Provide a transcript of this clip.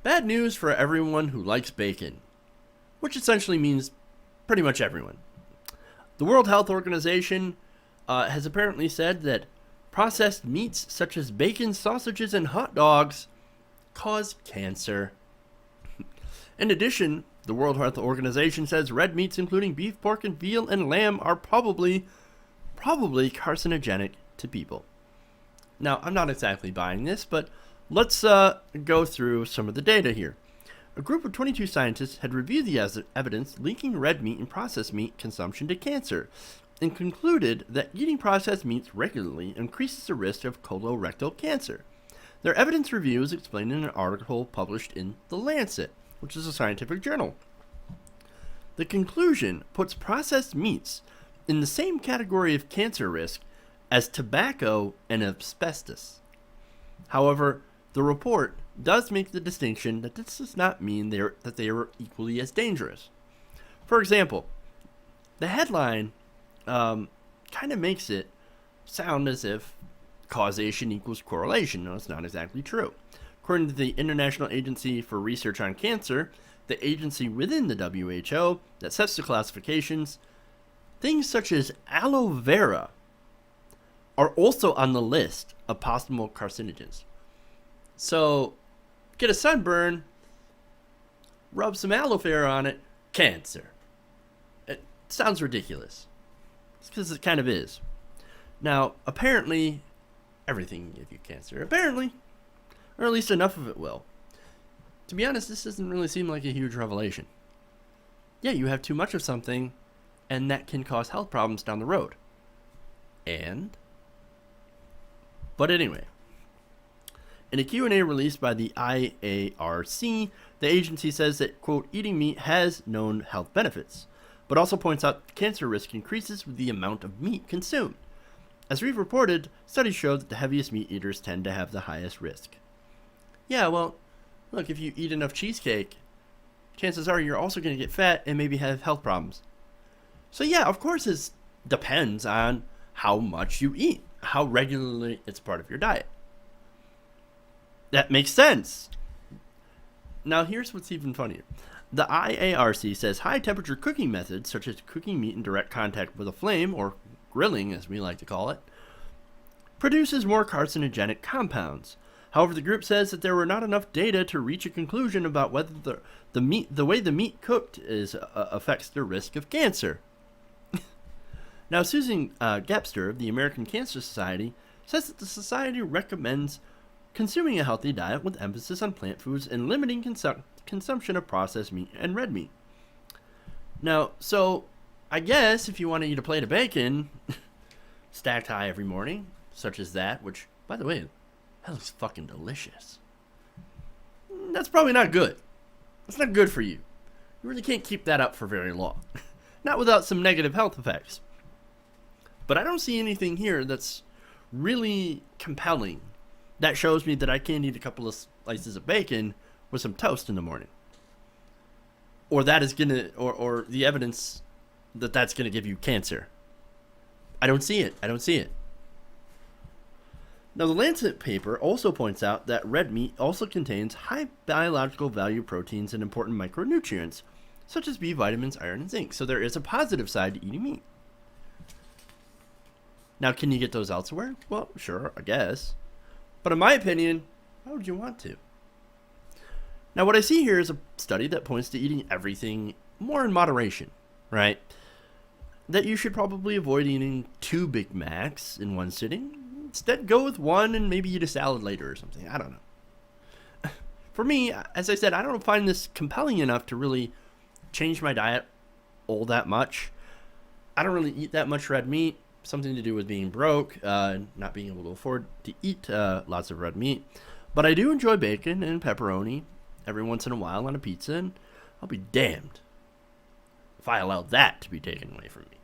Bad news for everyone who likes bacon, which essentially means pretty much everyone. The World Health Organization has apparently said that processed meats such as bacon, sausages, and hot dogs cause cancer. In addition, the World Health Organization says red meats including beef, pork, and veal and lamb are probably carcinogenic to people. Now, I'm not exactly buying this, but let's go through some of the data here. A group of 22 scientists had reviewed the evidence linking red meat and processed meat consumption to cancer and concluded that eating processed meats regularly increases the risk of colorectal cancer. Their evidence review is explained in an article published in The Lancet, which is a scientific journal. The conclusion puts processed meats in the same category of cancer risk as tobacco and asbestos. However, the report does make the distinction that this does not mean that they are equally as dangerous. For example, the headline kind of makes it sound as if causation equals correlation. No, it's not exactly true. According to the International Agency for Research on Cancer, the agency within the WHO that sets the classifications, things such as aloe vera are also on the list of possible carcinogens. So, get a sunburn, rub some aloe vera on it, cancer. It sounds ridiculous. It's because it kind of is. Now, apparently, everything can give you cancer. Apparently. Or at least enough of it will. To be honest, this doesn't really seem like a huge revelation. Yeah, you have too much of something, and that can cause health problems down the road. But anyway, in a Q&A released by the IARC, the agency says that, quote, eating meat has known health benefits, but also points out that cancer risk increases with the amount of meat consumed. As we've reported, studies show that the heaviest meat eaters tend to have the highest risk. Yeah, well, look, if you eat enough cheesecake, chances are you're also going to get fat and maybe have health problems. So yeah, of course it depends on how much you eat, how regularly it's part of your diet. That makes sense. Now here's what's even funnier. The IARC says high temperature cooking methods, such as cooking meat in direct contact with a flame, or grilling as we like to call it, produces more carcinogenic compounds. However, the group says that there were not enough data to reach a conclusion about whether the way the meat cooked affects the risk of cancer. Now, Susan Gepster of the American Cancer Society says that the society recommends consuming a healthy diet with emphasis on plant foods and limiting consumption of processed meat and red meat. Now, so I guess if you want to eat a plate of bacon stacked high every morning, such as that, which, by the way, that looks fucking delicious. That's probably not good. That's not good for you. You really can't keep that up for very long. Not without some negative health effects. But I don't see anything here that's really compelling that shows me that I can't eat a couple of slices of bacon with some toast in the morning. Or that is gonna, or the evidence that that's gonna give you cancer. I don't see it. Now, the Lancet paper also points out that red meat also contains high biological value proteins and important micronutrients, such as B vitamins, iron, and zinc. So there is a positive side to eating meat. Now, can you get those elsewhere? Well, sure, I guess. But in my opinion, why would you want to? Now, what I see here is a study that points to eating everything more in moderation, right? That you should probably avoid eating 2 Big Macs in one sitting. Instead, go with one and maybe eat a salad later or something. I don't know. For me, as I said, I don't find this compelling enough to really change my diet all that much. I don't really eat that much red meat. Something to do with being broke, not being able to afford to eat lots of red meat. But I do enjoy bacon and pepperoni every once in a while on a pizza, and I'll be damned if I allow that to be taken away from me.